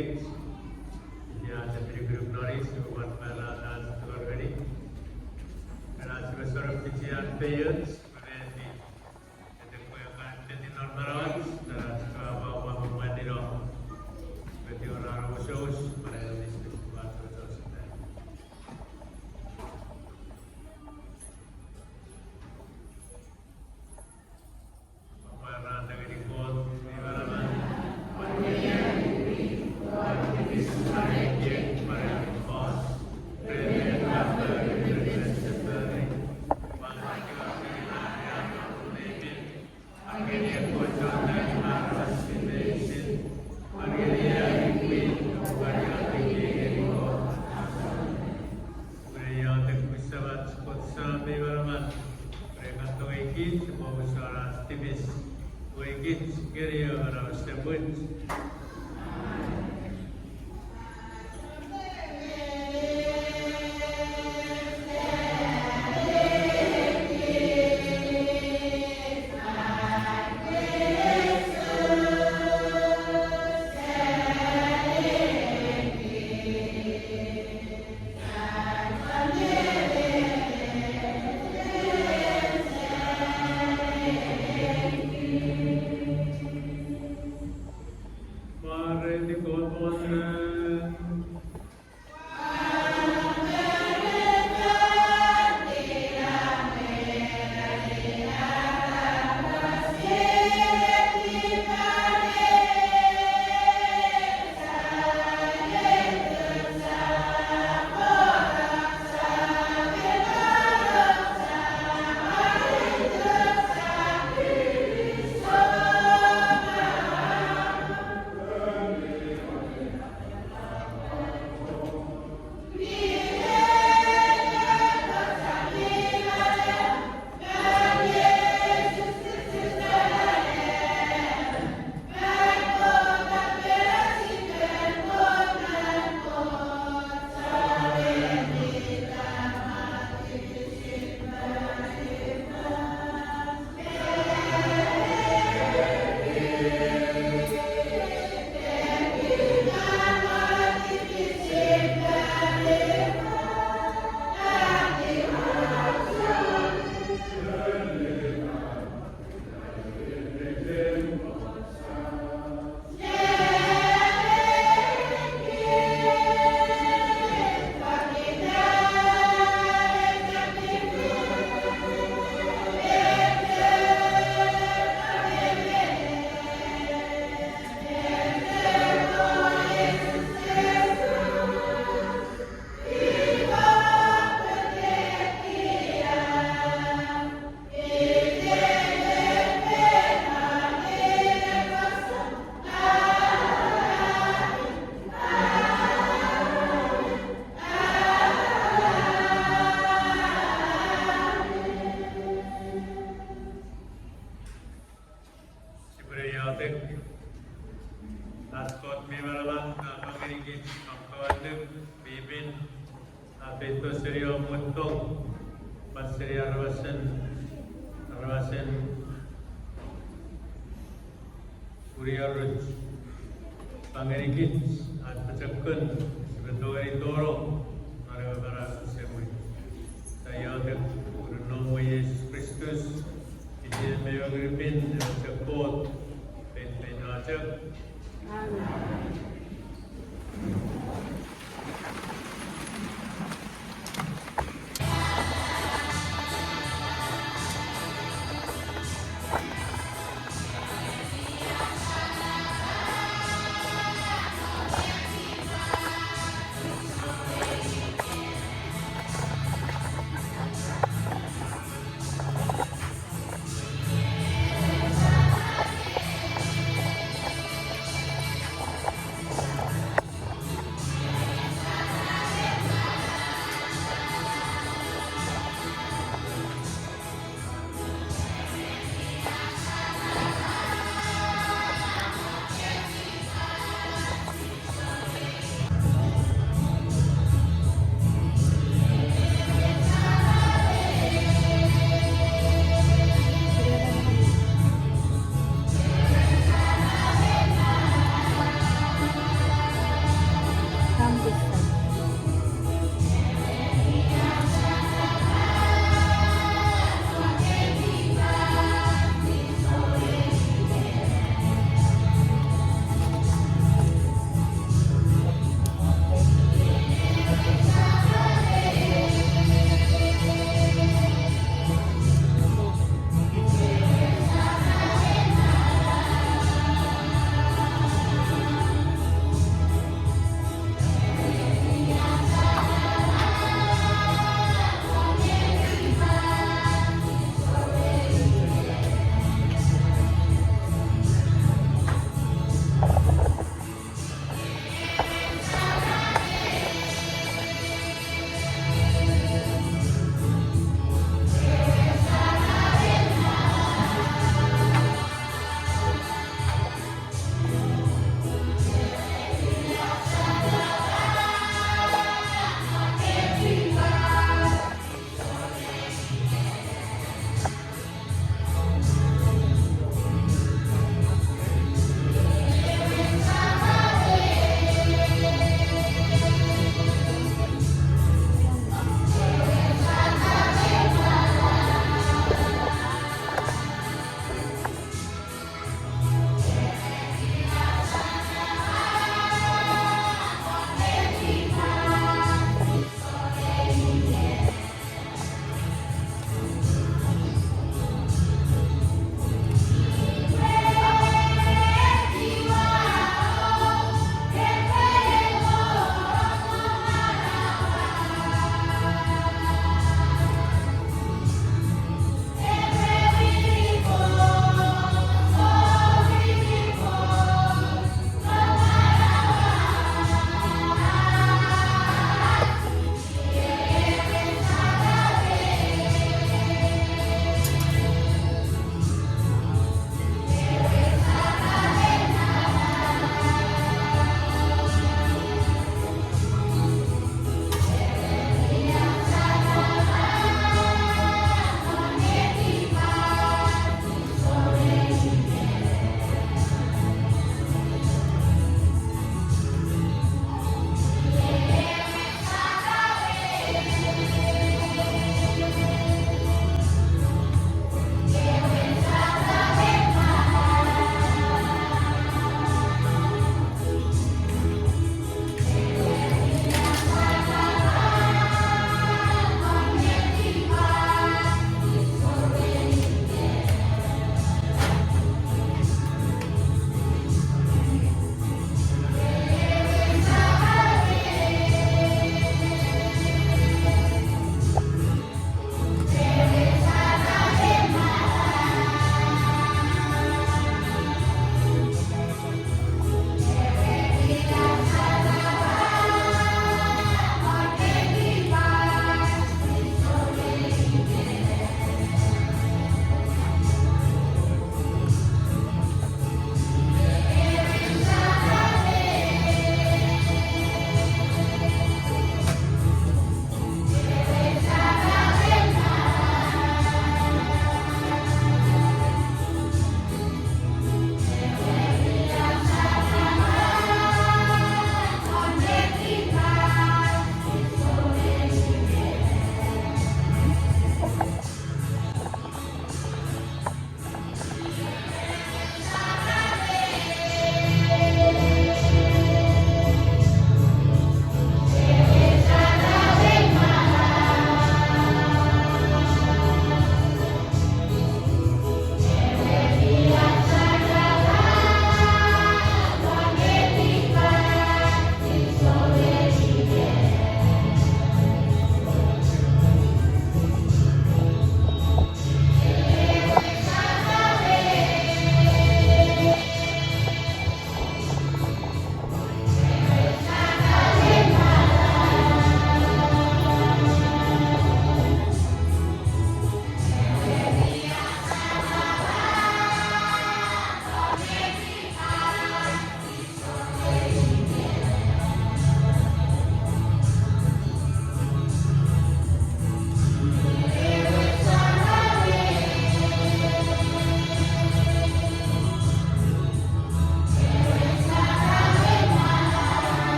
kids. Ya, dari grup Noris, buat malah dan keluarga ini. Karena sebagai seorang kecilan parents, berarti ada kuyakan jadi normal, dan bawa mandi dong. Berarti orang khusus pada listrik batu khusus. Bapak randa ini kot, di mana?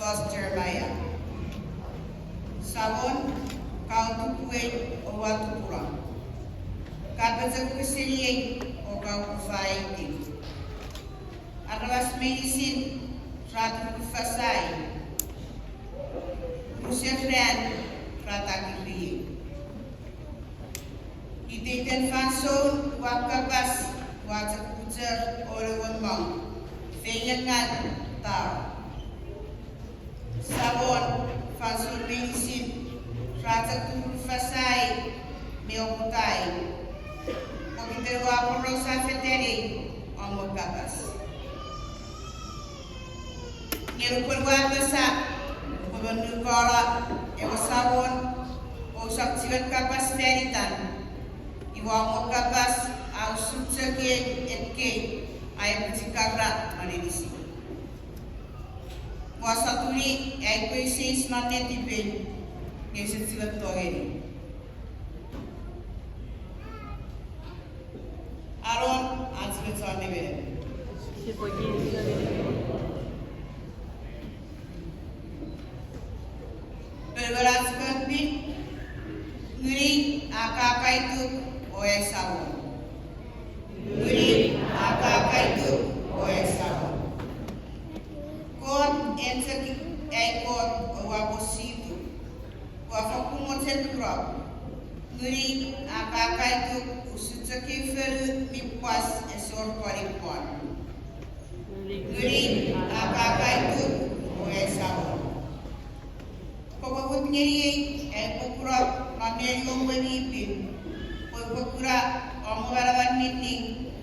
was Jeremiah. Sabon, kau tukuei o watukura. Kapaza kusiriei o kau kufaiti. Arwas medicine, ratu kufasai. Rusefren, ratakiri. Iteten fanson, wakabas, watakuzer, orewamang. Feyangan, tau. Sabon, fanson medicine, ratakufasai, meokutai. Pagkiterwa ko rin sa feteri, ang magkakas. Nirupurwa ko sa pagkakala, ewa sabon, o sa sigat kapas feritan, iwa magkakas, ang sutsagin at kay, ay pagsikabra marinisi. Wasa tuli, ay ko isis manetipin, ngayon sa sigat tohin. Aron, answer sa nivele. Berbelas kempin, ngeri akakaitu oe sawon. Ngeri akakaitu oe sawon. Kon enseki ekon wapositu. Wafakumoten krop. Ngeri akakaitu usutsaki feru mipas esor paripon. Ngeri akakaitu oe sawon. Pagkakot ngeri pagkurat mameryong walipin. Pagkurat ang marawan niting.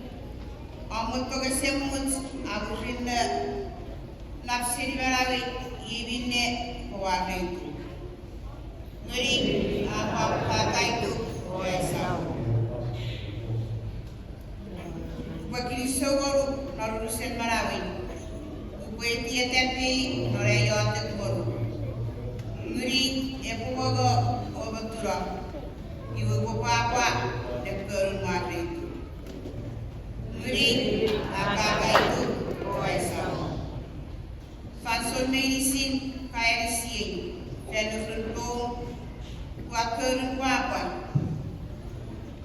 Ang magpagasemut agusin na napsiri marawit ibin ne kawana ito. Ngeri akakaitu oe sawon. Pagkilisawaro narurusen marawin. Upweti atepi noreyote kumaro. Ngeri epuwaga obatura. Iwa kupapa dekarun mati. Ngeri akakaitu oe sawon. Fanson medicine kaya risiyeng. Fenofrentong wakarun papa.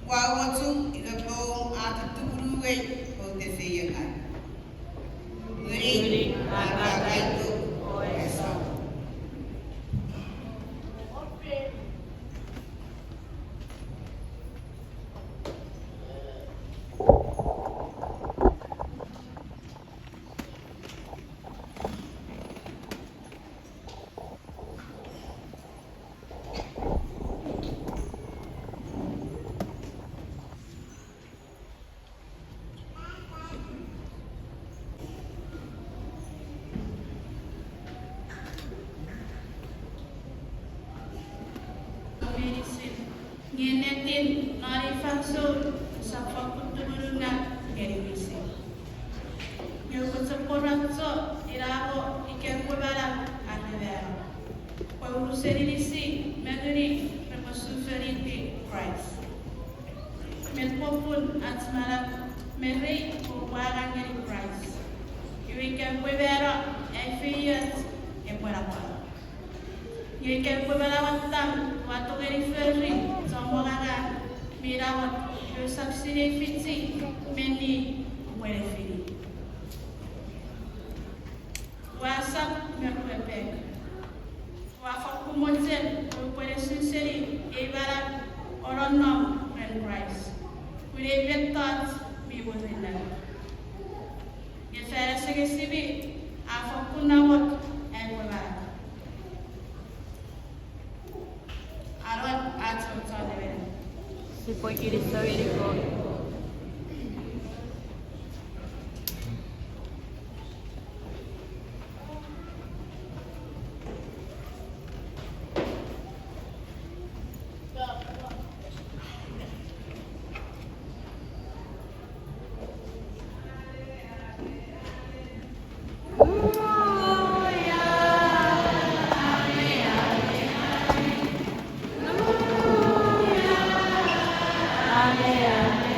Wawatung ilabong ataturuwe o teseyangan. Ngeri akakaitu oe sawon. Ngenetin nari fakso sa pagkuturungan ngeribisi. Yung sa irako ikerkubalang anivera. Pag-uruserilisi meduri remosuferiti Christ. Melpopun at malak meri uparang ngeri Christ. Yung ikerkubalang efiyat epuarapala. Yung ikerkubalang tam waktu ngeri Somorara, Mirawat, yung subsidy fitsi, meni, wele fili. Wasak, merkwepek. Wafak kumonsen, pwede sinceri, ibarat, orang nom, friend Christ. Wile betot, mi wazina. Gefere segesibi, afak kunawat, and wabarak. Si puoi chiedere Amen.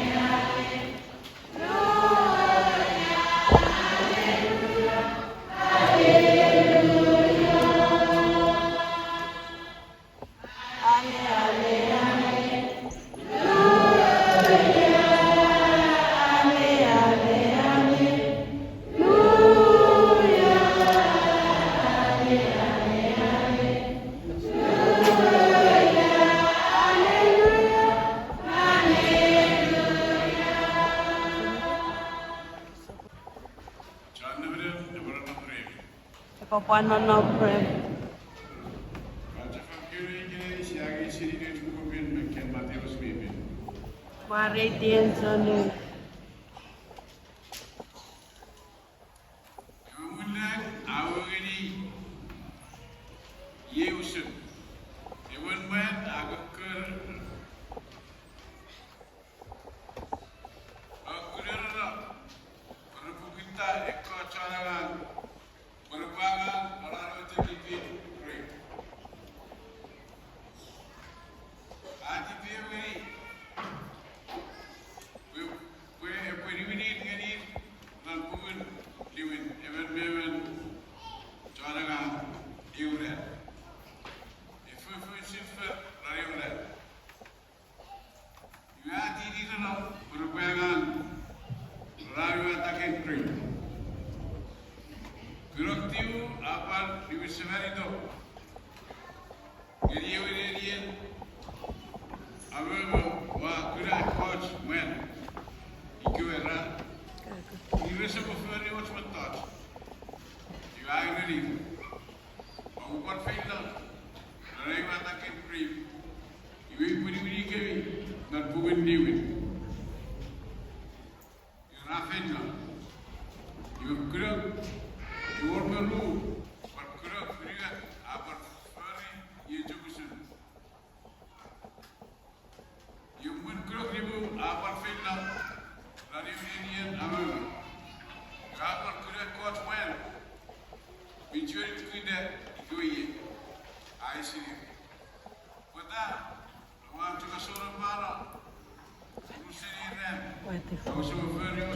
Papananapre. Maritian Sanu.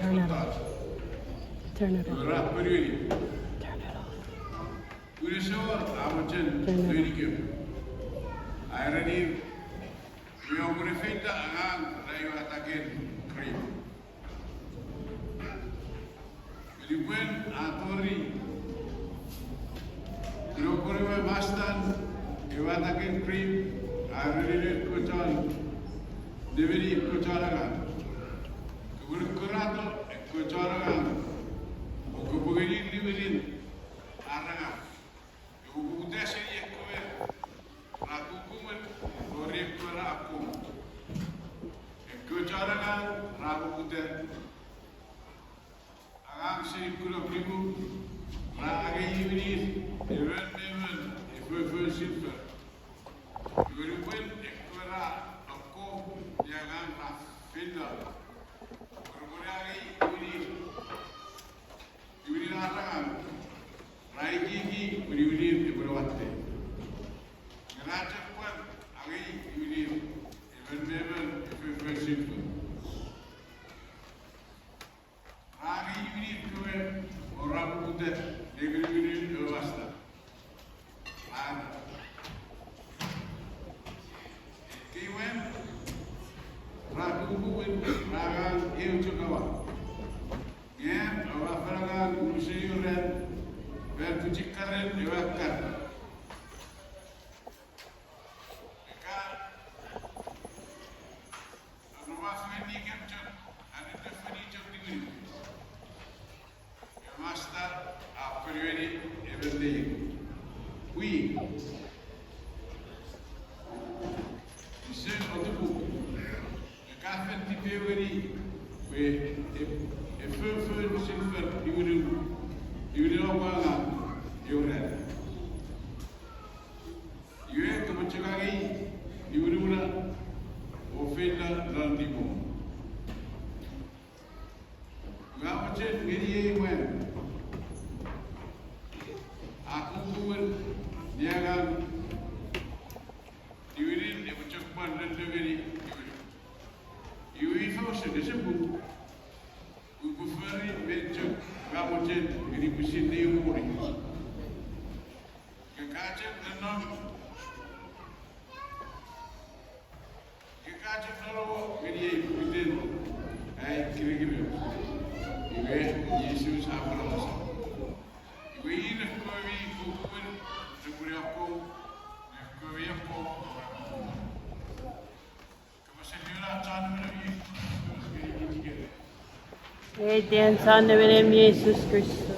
Turn it off. Turn it off. Diyan sa namin ng Yesus Kristo.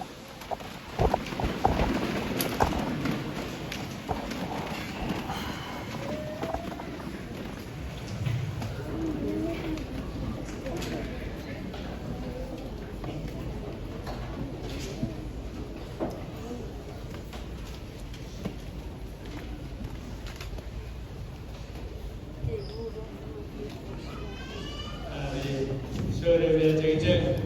Wilson,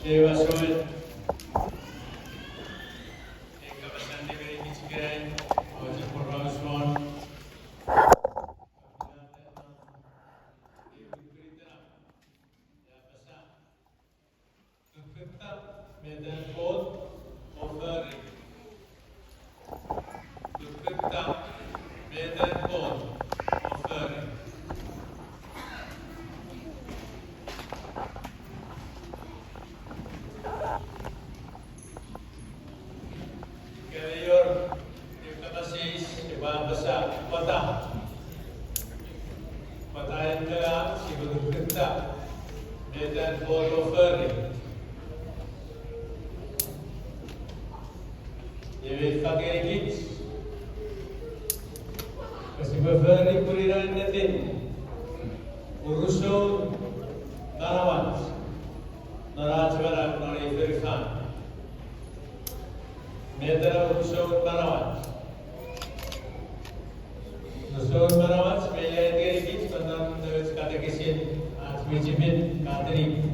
Eva Soel, Kabasan Negeri Michigan, Ojo Poroswan, Medan Port, Offering. Medan Port, Offering. Kaliyor, Yukabasis, Ibabasa, Pata. Patayan ka, siguro kita. Medan Port, Offering. Jadi pakai gigs, kasi berdiri kuriran natin, urusan tanaman, narajwara nari verifan, medera urusan tanaman, sebenarnya dari gigs tentang kata kisin, asmijimin, kateri,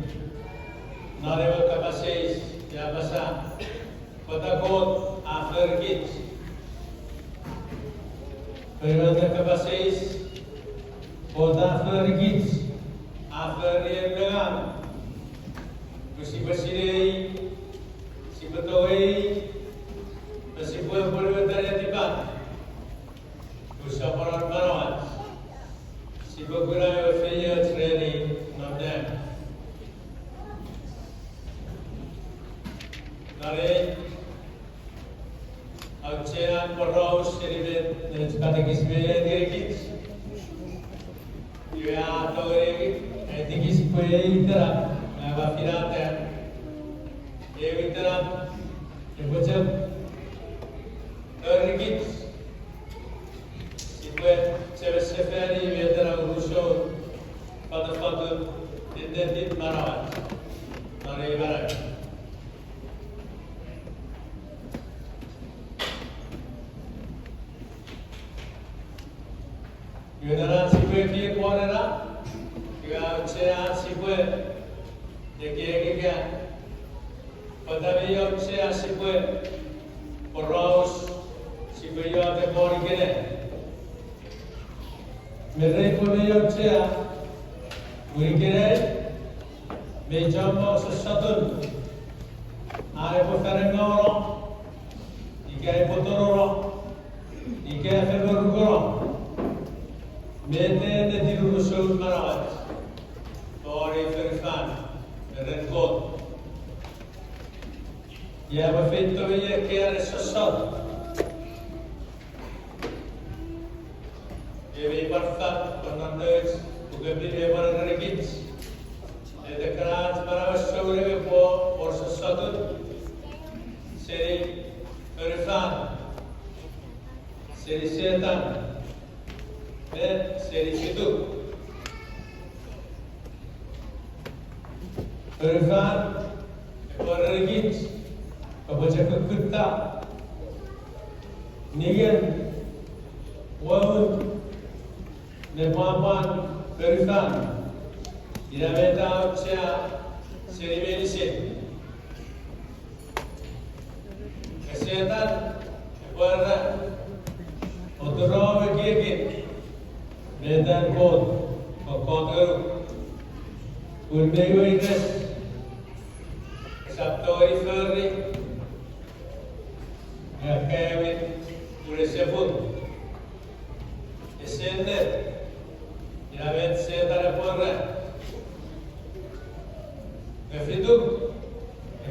narewa kapasis, ya basa, Patakot after kids. Peribahasa kapasis, kota after kids, after yang dengan, bersih-bersih, si betawai, bersih-bersih peribahasa yang tibat, bersama orang si bergerak failure training, not them. Nari Alcean Porros, Seriben, Katekis Melegis, Ua Tori, Etikis Pueitra, Navafirata, Evitra, Ebucham, Ergits, Sipue, Cheveseferi, Vedra, Russo, Patafatu, Indentit Maravat, Nari Varak. Yunara sipue kiye kuarera, juga usia sipue, dekiye kya, padawiyo usia sipue, poros sipue yo ate bori kene, mere kuliyo usia, uri kene, mejambo sesatun, are poferengoro, ike potororo, ike feberugoro. Mete de dirusul marawat, tori verifan, renkot. Ya bafito ye kaya sosot. Ye barfat panandes, ugabi ye barangkits. Ede keras marawas sore po or sosotut. Seri verifan, seri setan. Seri situ, Irfan, Korregit, Kabaca Kutta, Nigan, Wawun, Nepapan, Irfan, Irameta Ucia, Seri Medicine, Kesehatan, Warna, Otoro Gigit. Medan Port, Kokonger, Ulmego Ingres, Saptori Ferri, Kevin, Uresefun, Esende, Yavet Setara Porra, Efriduk,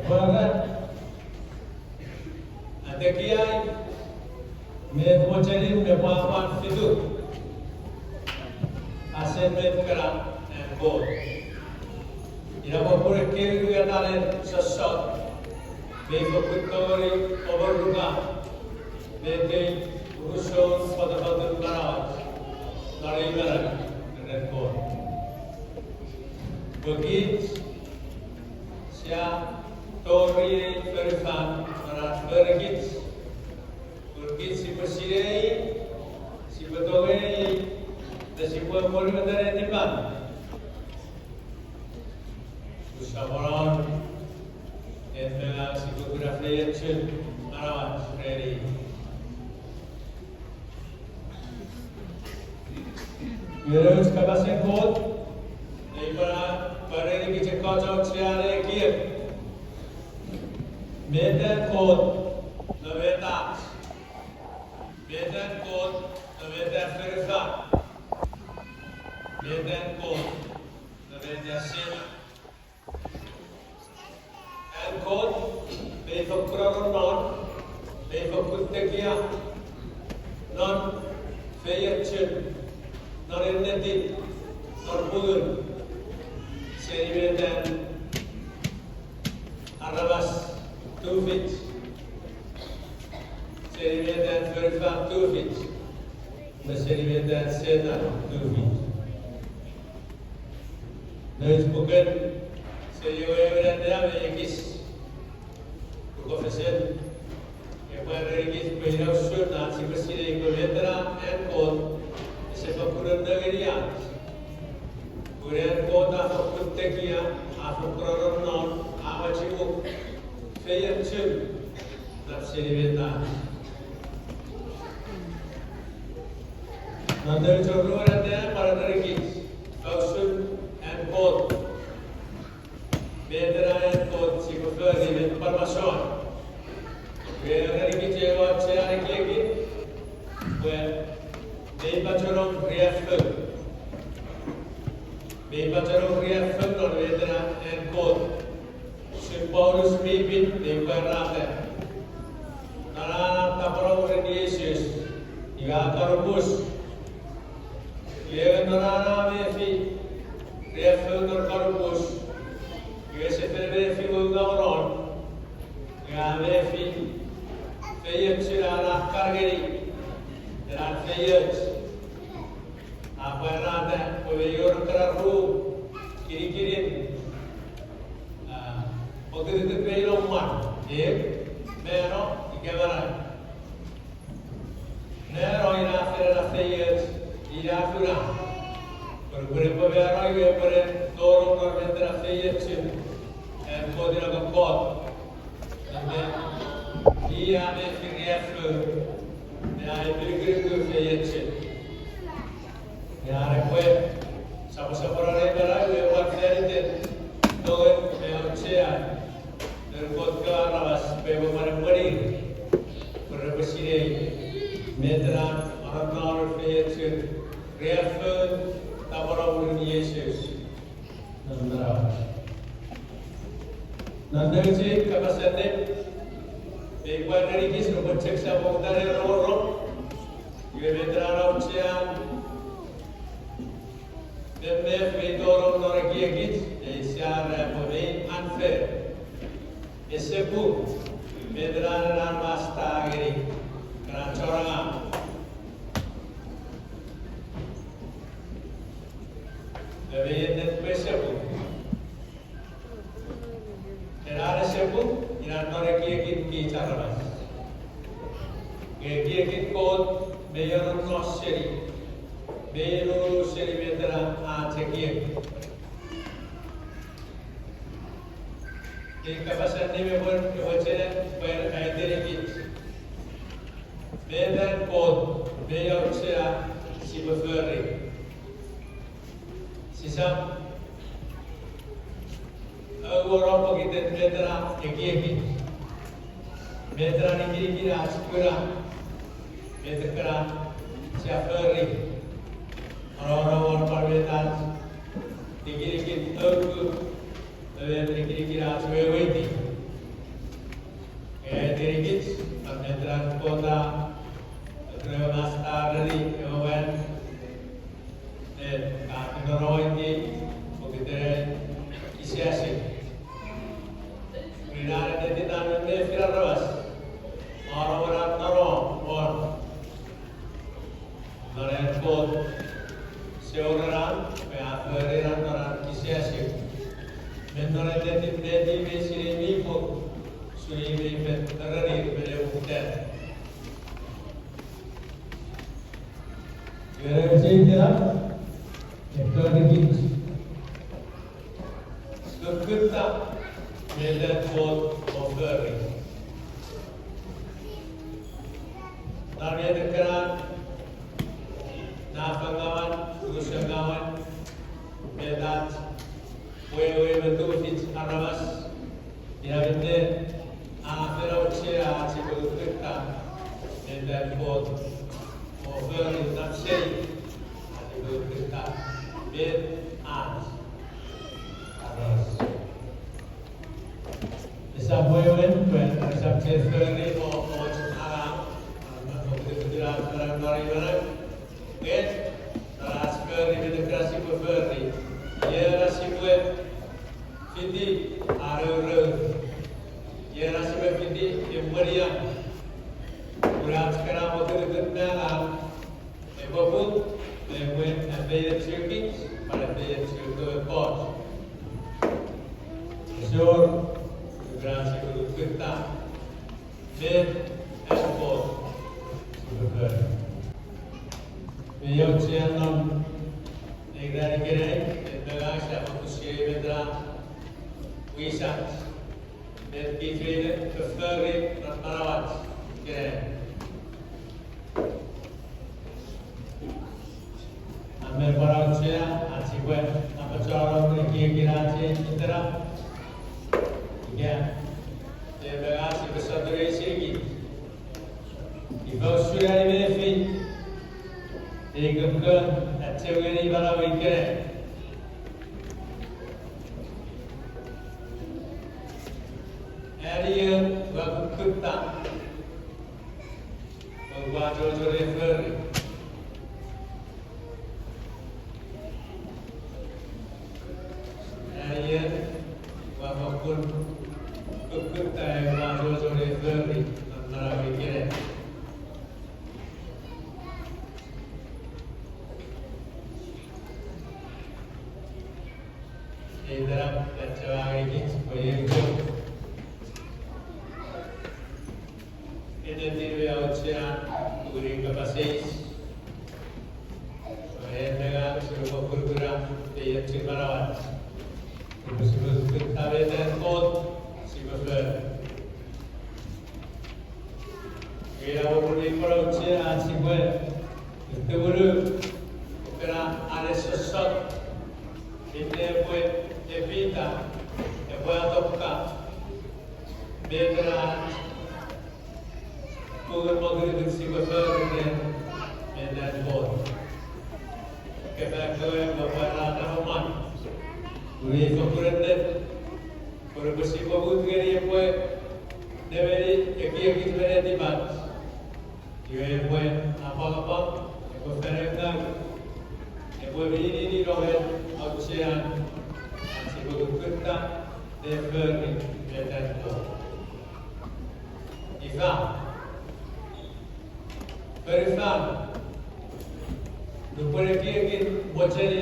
Porra, Atekiai, Medmocharin, Mepapan Fiduk. Asemen kera and board. Inapapure kiri juga talen sesat. Bego kutori overluka. Bete urusan pada barat. Nari barat and board. Begit sia tori verifan barat bergit. Bergit si persirei si betawai. Si pueblo de Tipan, fotografiet Marawat ready. Virus kabasin kod daripada barang ini cekau jauh ciara kia. Medan kod Noveta, Medan kod Noveta Ferza, Medan kod Noveta Sena. And kod Befokuraron non Befokutekia non Feyachin non Inneti non Bugun Serimedan Arabas 2 feet Serimedan Ferza 2 feet Serimedan Sena 2 feet Nós bukan Serimedan dia mengikis Professor Eparigis Pehirau Surna Sibersiri Govetra and Code Sepakuran Nagaria Kurian Kota Fakutekia Afukuran Non Avachimu Fayan Chim Napsiri Veta Nandar Choruaranda Paradarigis Kausun and Code Vedra and Code Sipafari with Parmason Vedra Rikichewa Chiara Kegi where Bepacharom Riafel Bepacharom Riafel on Vedra and Code Simpaurus Bibin Deparate Narana Taparo Radiations Yakarubus Levanarana Mefi Riafel Karubus Yesefel Gauron Yamefi Fayet Sirana Kargeri Derat Fayet Aparata Oveyor Kararu Kirikirin Ogritu Payloman Mero Igavara Nero ina Ferra Fayet Irafura Bergurau Vero Yepere Dorong Norventra Fayet and Kodira Gapot and then he had a figure and I believe to Fayet. Yarakwe, Sapasapara, we were very no it, they have chair. The vodka was Pevamari, Purpaside, Medran, Arnor Fayet, Reafford, Tapara Jesus. Nandaji Kapasade, they were very kissed over checks about the road. You have a draw chair. Then they don't know a gig, they are unfair. A sepu, Medran and Mastagri, Granchoranga. The way that Pesapu. There are a sepu, you are not a gig in Kicharas. A gig in code, Mayor of Sherry. Beru Serimetra Atekia. The capacity member where I did it. Medan code, Mayor Chia Sibaferi. Sisam Agora Pogit Metra Ekiaki. Metra Nikiri Askura. Metra Chaferi. Orang-orang perbetaan dikira-kira teruk, dan dikira-kira sesuai. Dikira-kira penetran kota, terus dari kawan, dan kategori ini begitu isiasi. Bila ada di tangan dia firasat, orang-orang teror, orang kota. Seorang peran orang kisiasi, menolak jadi mesir ini pun sudah terjadi pada waktu. Kerja ekonomi, kerja medan buat offering. Marami dekat nafangawan, usahawan, bedat, wewe betul di arawas, dinamite, afera ucia cipu kita, dan buat over di nafsi, cipu kita, bed as, arawas. Isap wewe, isap ceferi, mau aram. Barang-barang, get, transfer di demokrasi berferi, ya rasiwe, fiti, arur, ya rasiwe fiti, emberian, berat sekarang waktu dekat ebopun, ebuen, ebaya circuit, pada ebaya circuit port, sure, demokrasi berfita, bed, export. Beliau cianam negara negara negara siapa kusiai bedra wisat dan kitri keferi marawat kira. Ambil barang cia asyik apa cara mereka kira asyik intera. Ya, dia berasi besar dari segi. Ibu sudah ini ikutkan activity ini pada weekend. Area waktu kita membuat jodoh refer. Area waktu kita membuat jodoh refer pada weekend. Dalam cara ini supaya identitas ujian beri kapasitas supaya dengan sebuah program yang cemerlang sebelum kita belajar kod sibuk kita beri ujian sibuk itu baru kita ada sesuatu ini buat evita, buat apa? Bedra, moga bersih berfirman dan bot. Kita kau bapak rahman, boleh berfirman, boleh bersih berbud gini buat demi ekip berada di bawah. Ia buat apa? Berfirman, buat ini rohen ujian. Kita deberi betul. Ifa, berifan, dupare kiai bocor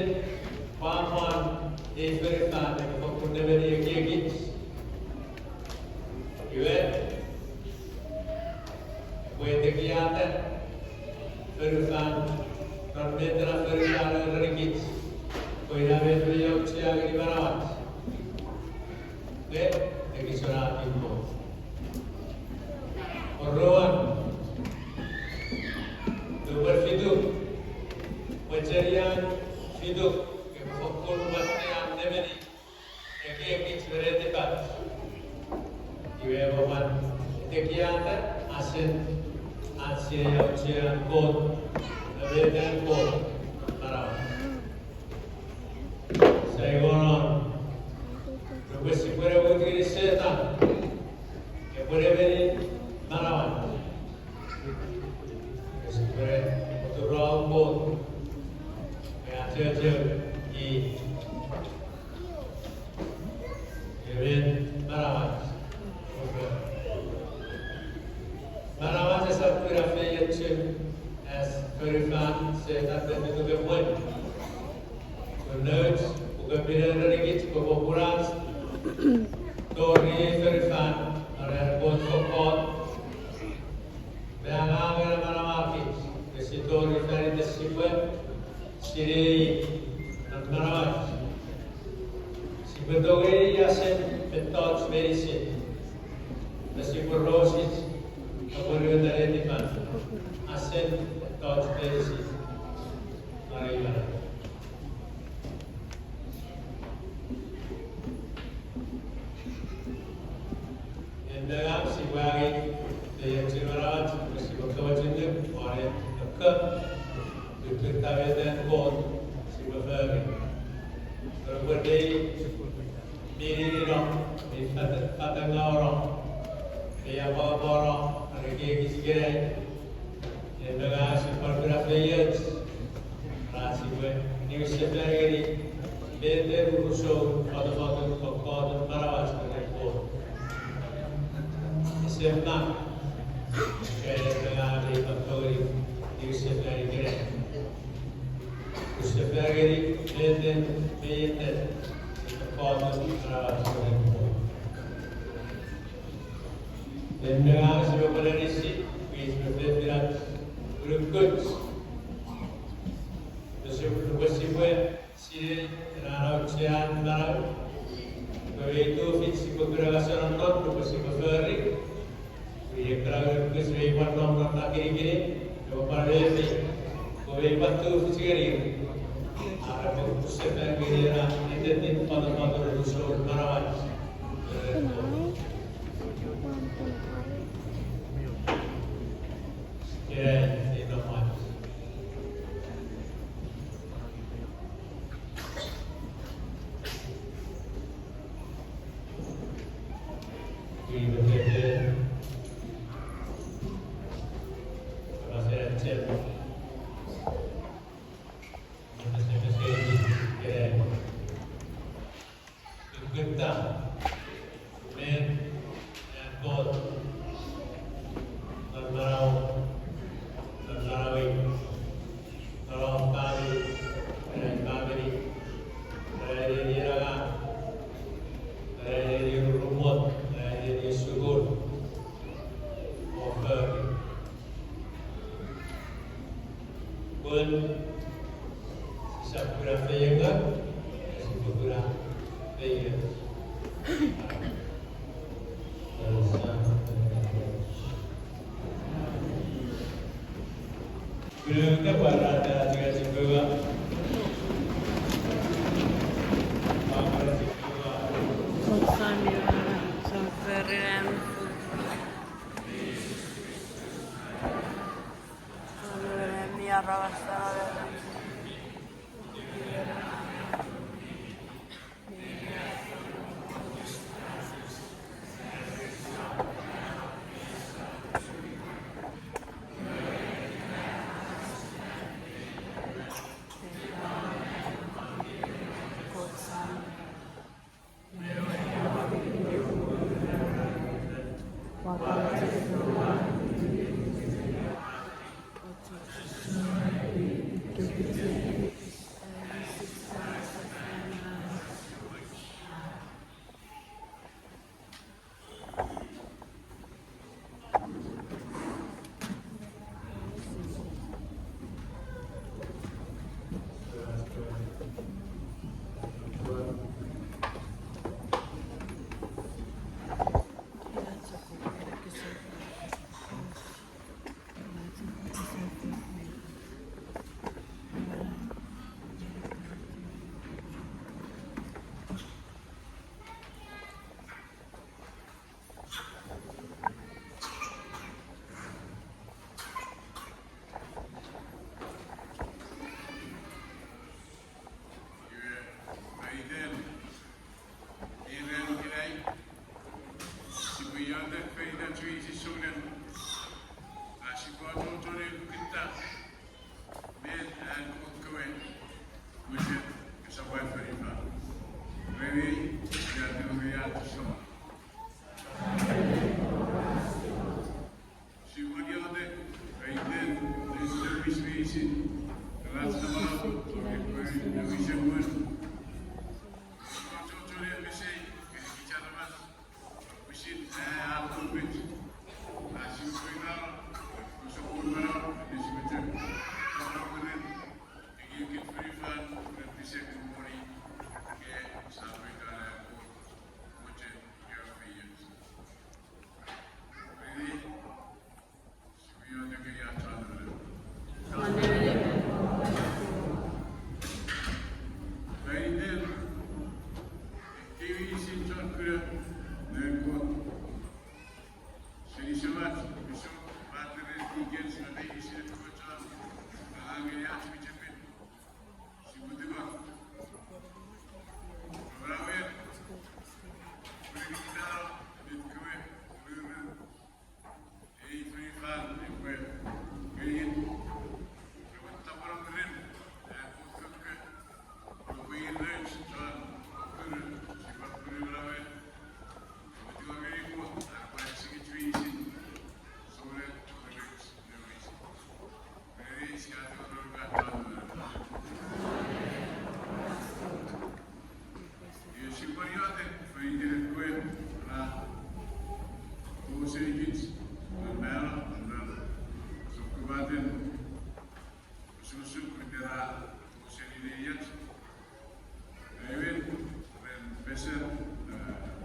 paman berifan, kalau deberi kiai, iwe, buat kegiatan berifan, perbetra berifan rezeki. Kau dah beriau ciak di barat, deh, lagi surat info. Orang berfiduk, pencarian fiduk, kepokol bastian demeni, ekip berada bat. Iwe bapak, kegiatan asen, asia ciak kod, lebih kod, barat. Saya konon, bersih berebut kiri setan, berebut marawan, bersih berebut rombot, beacer di berebut marawan. Marawan sesat berafiliat as berifan setan dan itu kemudian, menurut Kemudian dari kita berbulan, Tori verifan, ada buat kopot, dan agar mana-mana kita, Tori dari desibuat, siri, dan mana-mana, si betul ini asen betul medicine, desibur rosis, Kapurgatarian Asset Touch Policy Arriba. And the app si wagi the Chimaraj, si Bakawajin, or a cup, you took that board, si Bavari. But they meaning it on, they cut on, they are on, and the cake is getting. And the last photograph layers, Rasiwe, New Secretary, Bete Russo, other photo for Cordon Paravas to report. The same time, Shaded Factory, New Secretary, Secretary, Bete, Cordon Paravas to report. Then the last Yokolanisi, which reflected group goods. Bersifat sini rana ujian barang. Begitu fiksi beberapa non bersifat beri. Ia kerana bersifat non tak kiri. Jawab ini. Beberapa tu fiksi kiri. Ada bersifat kiri rana. Ini pada rusuh barawan. Yeah.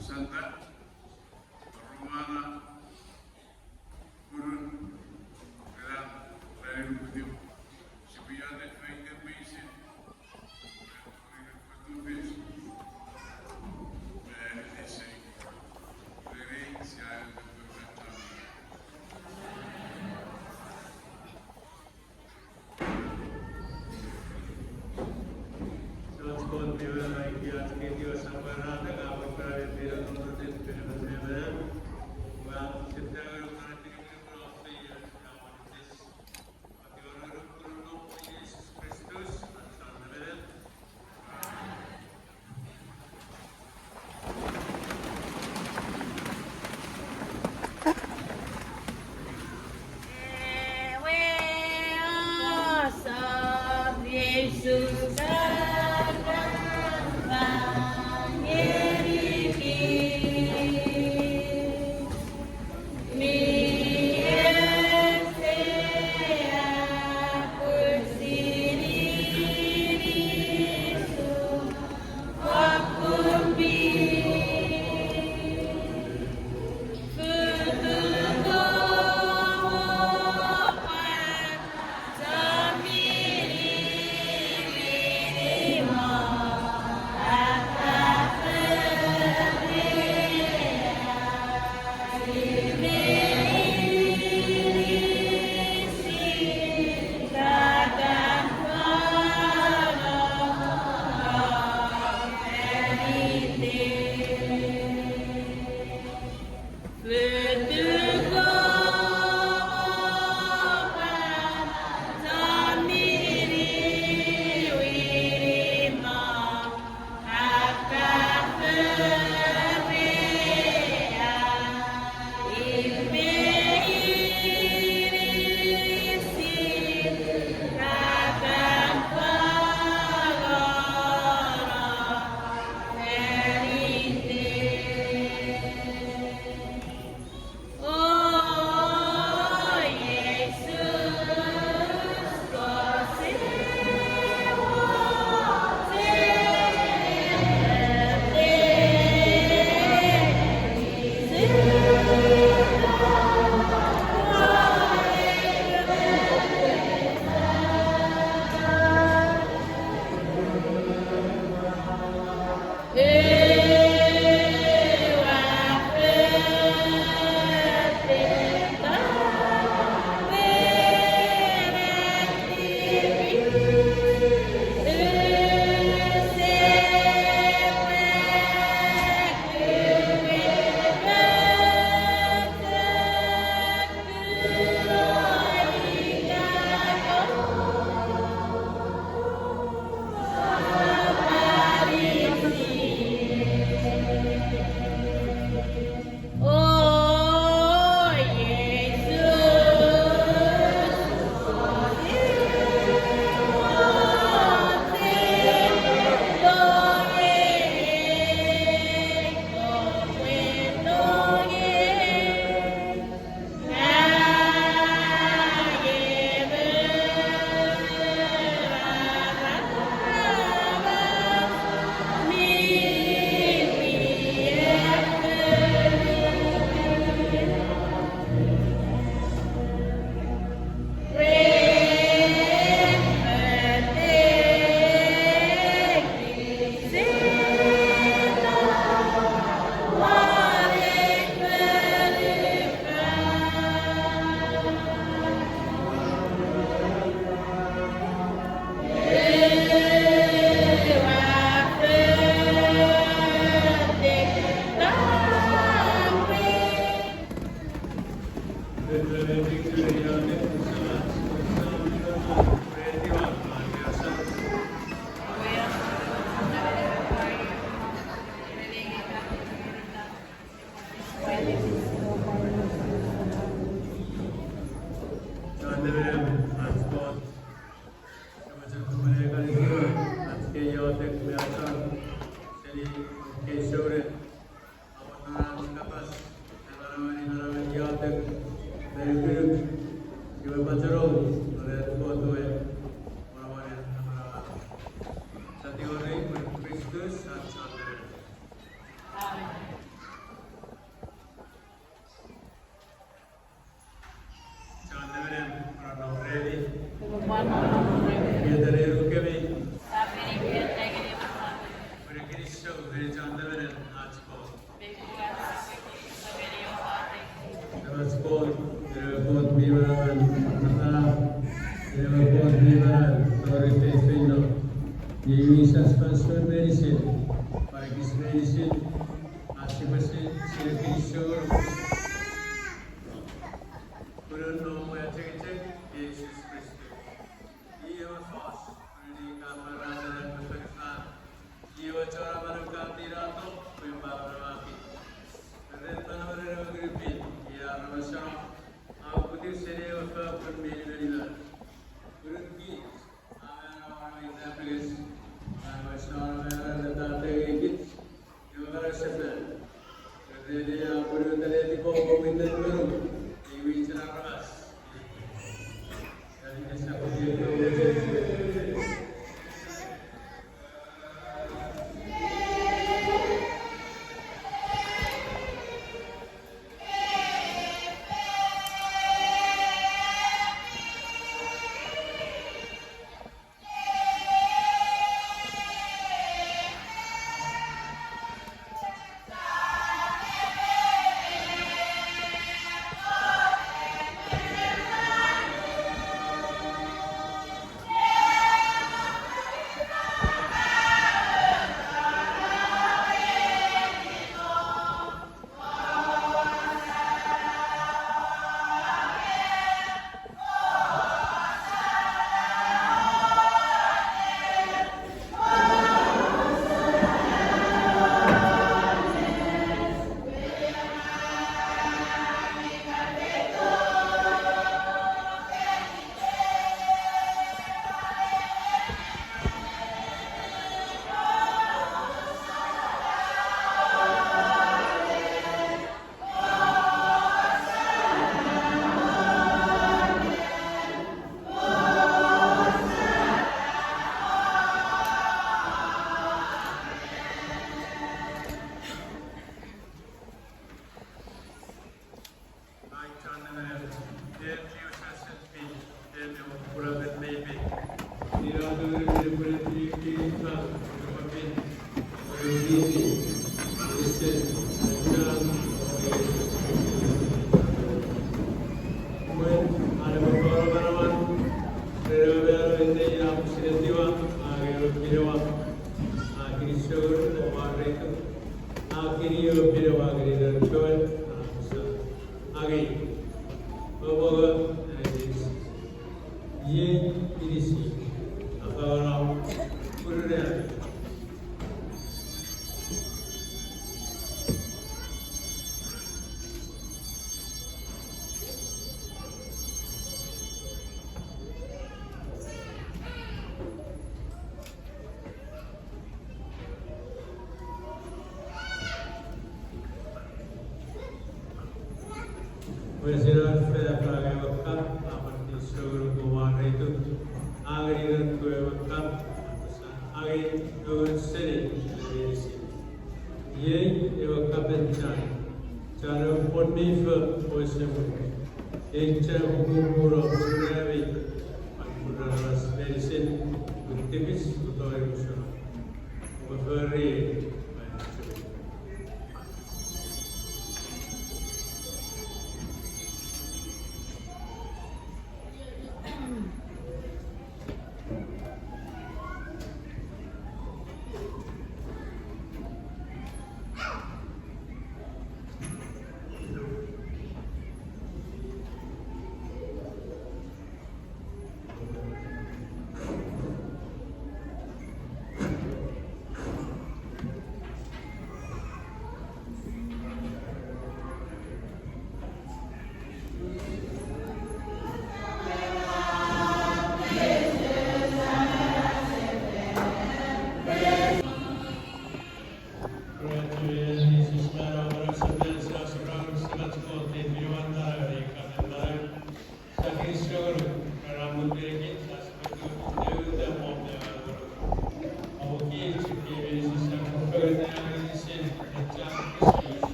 Santa Romana Gurun Gran Rani Budio Sibiyate Finger Mason Kutubis and Essay Very Sian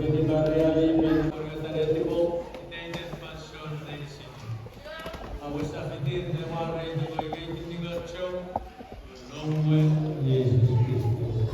meditare alimen purgatorio in the passion nation. I was affected the worry to go again in the church, along with Jesus Christ.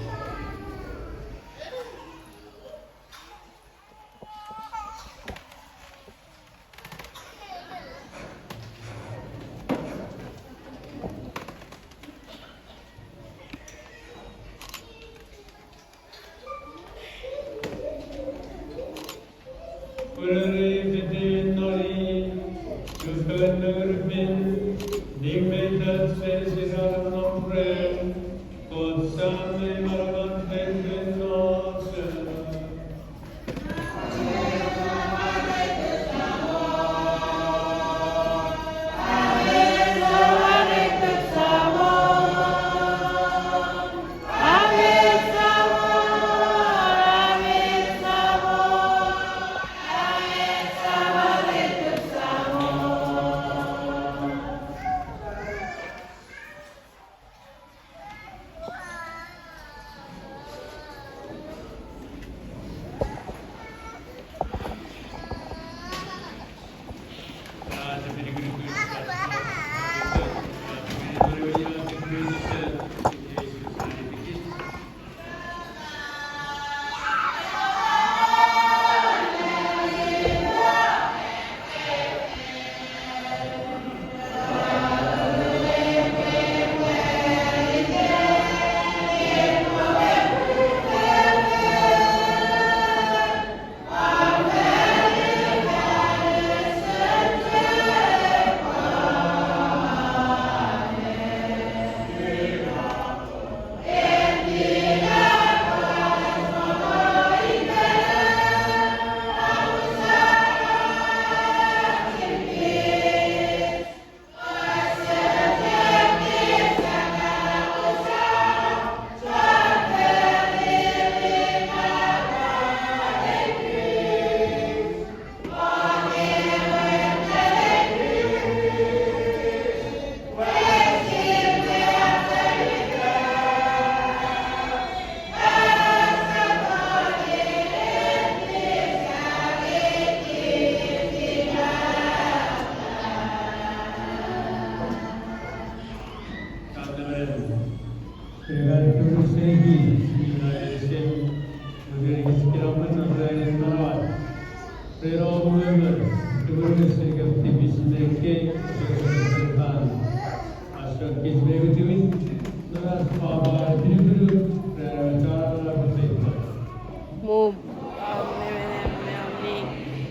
Move.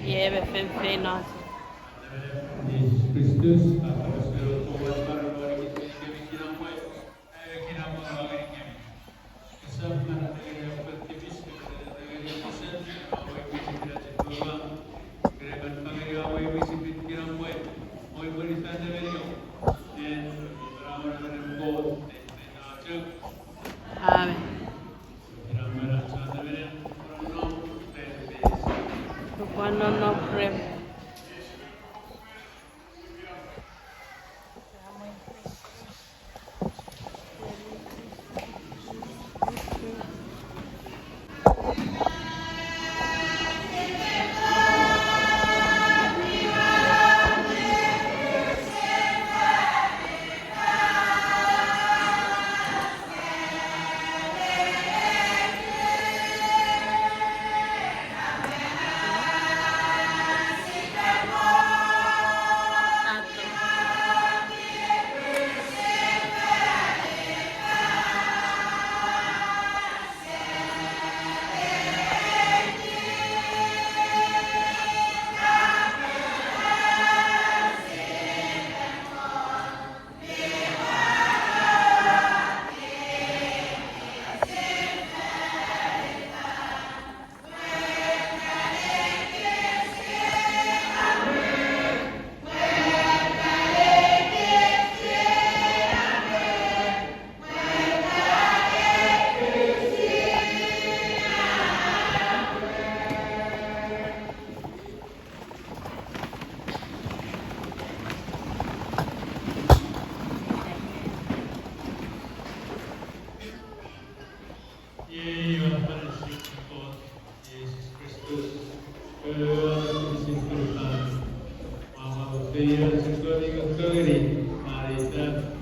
Jeve fenfenat. Jesus Christus, Amen. Cuando no creo. kesimpulan Mama Utia sekali kekeri hari dan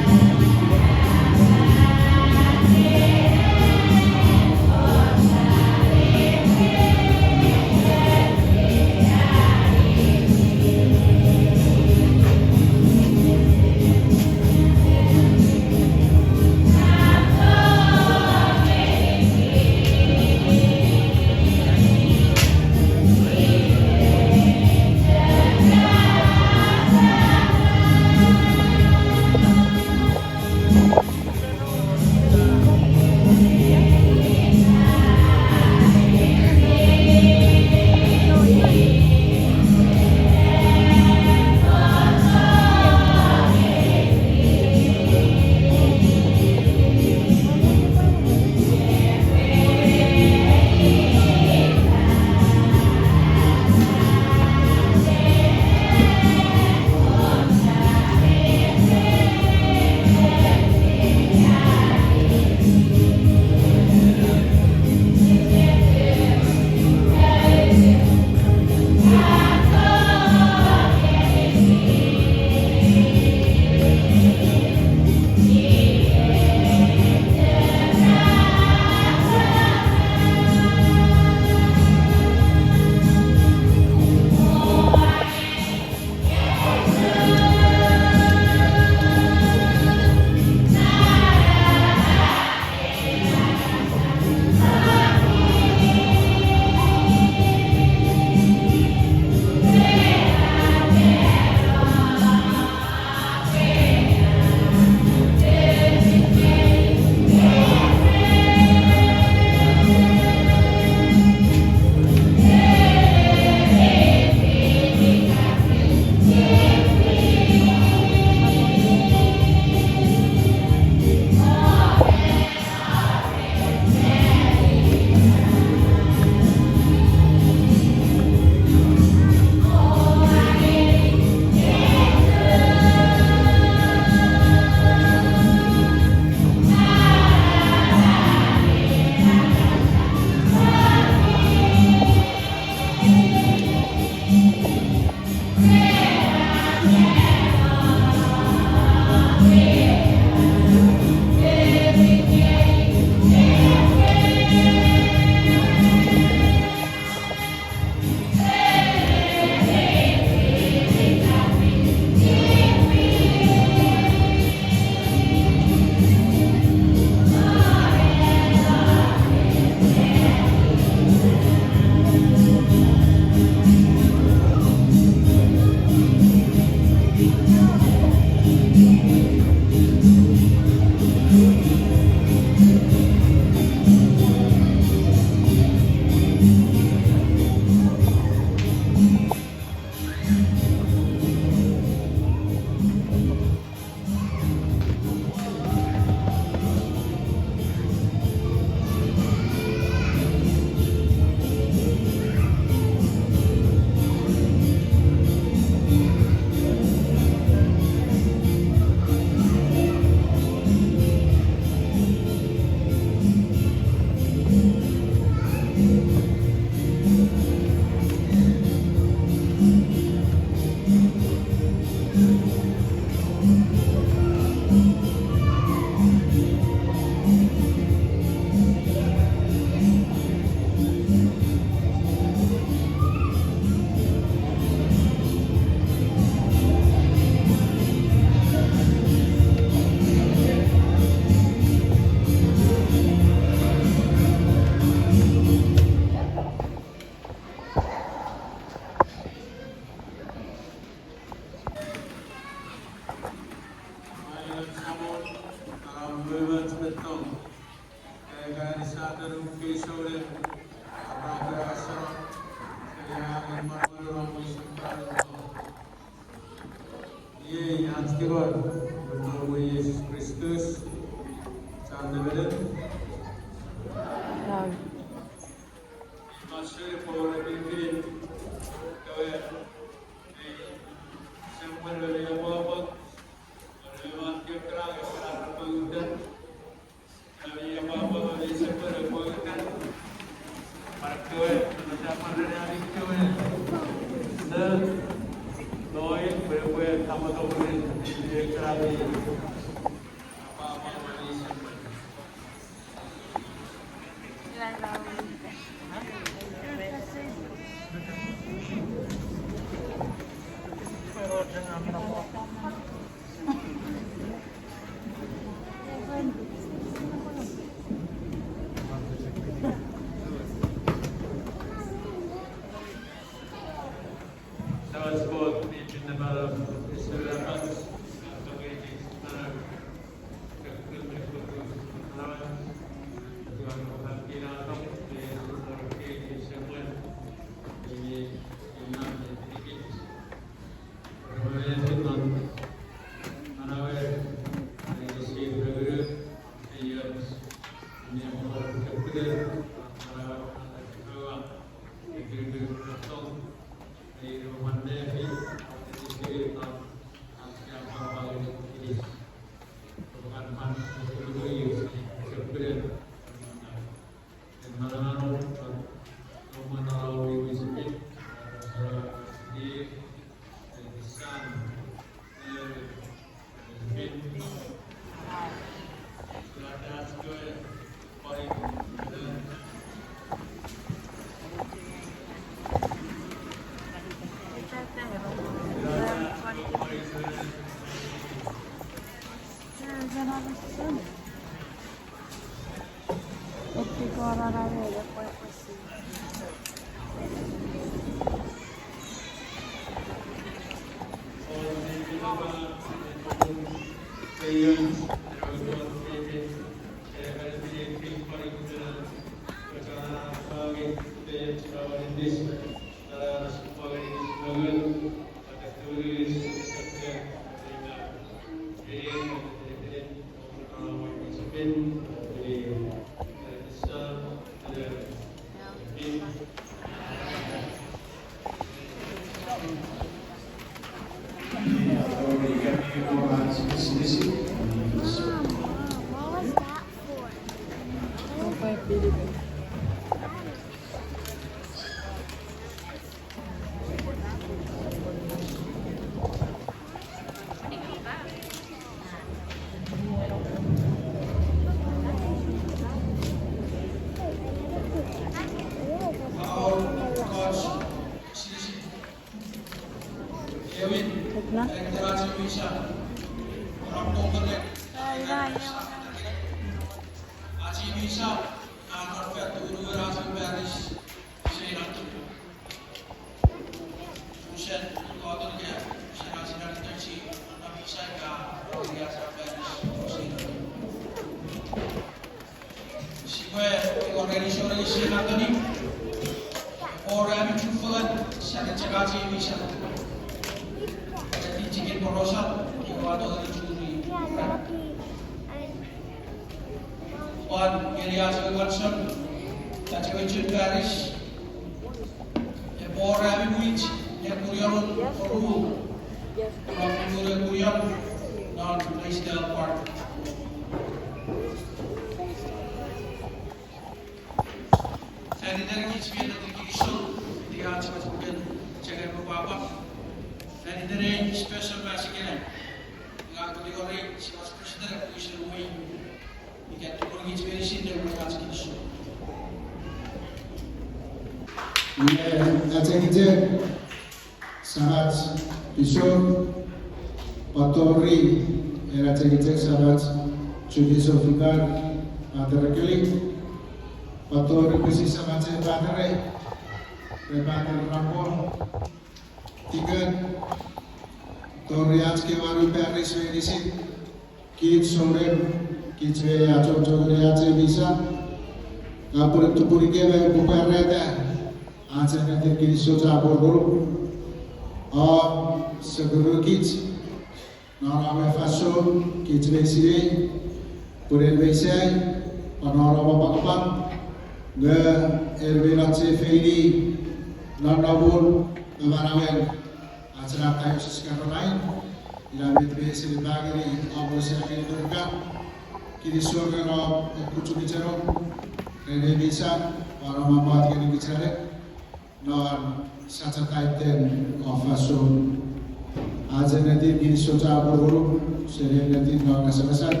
आज natin ginsoca berburu sering natin mga kasamasan.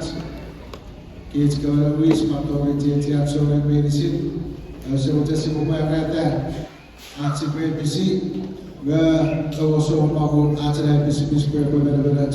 Kids kawan Luis makto tiap sore medicine. Sebutnya si pemain kata aci PBC ga kawaso maupun acara PBC berbeda-beda.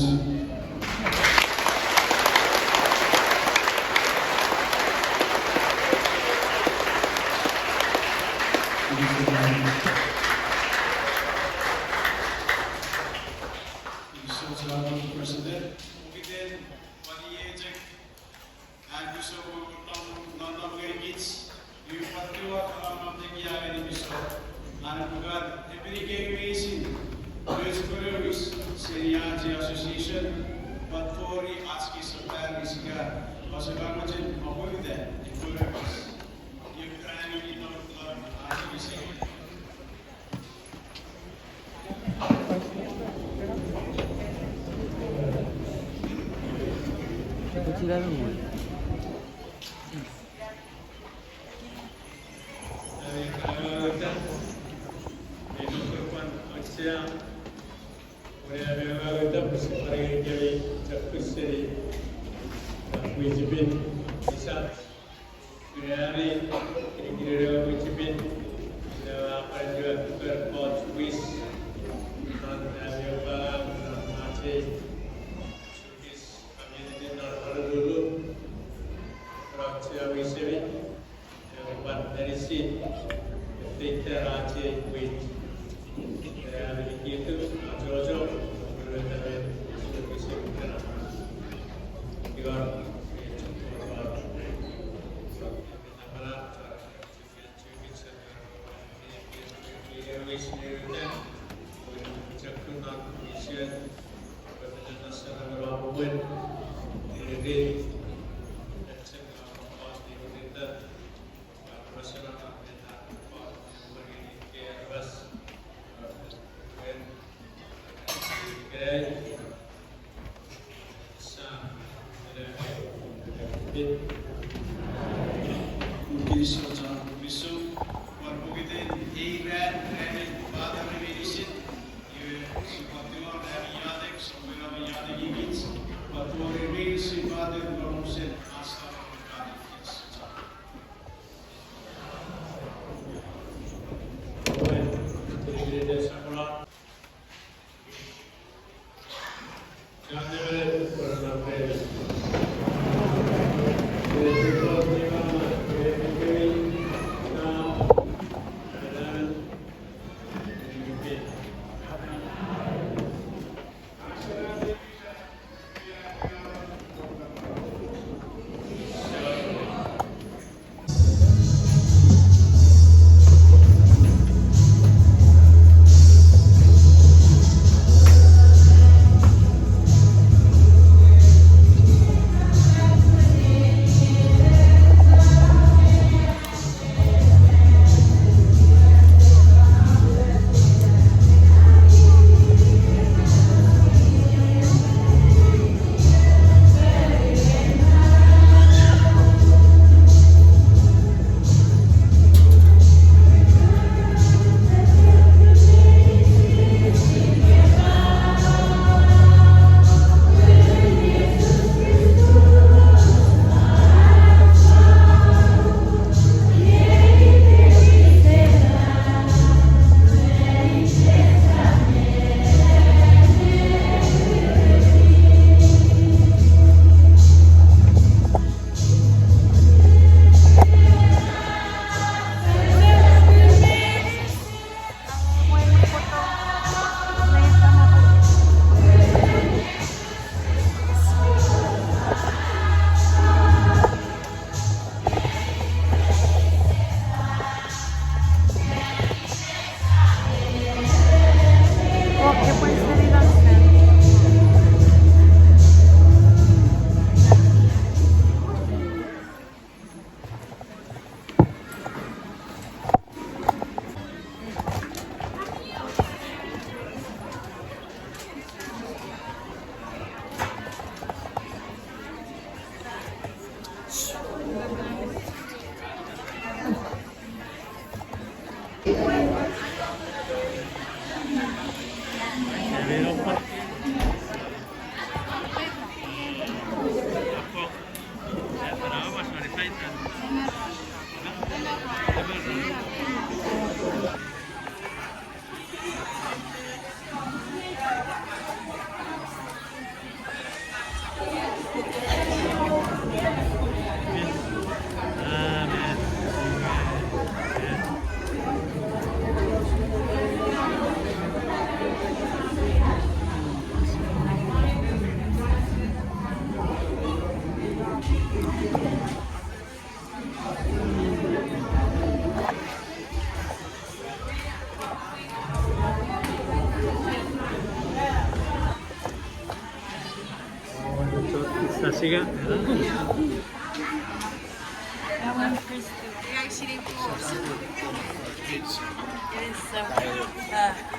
Siga. Yes, sir.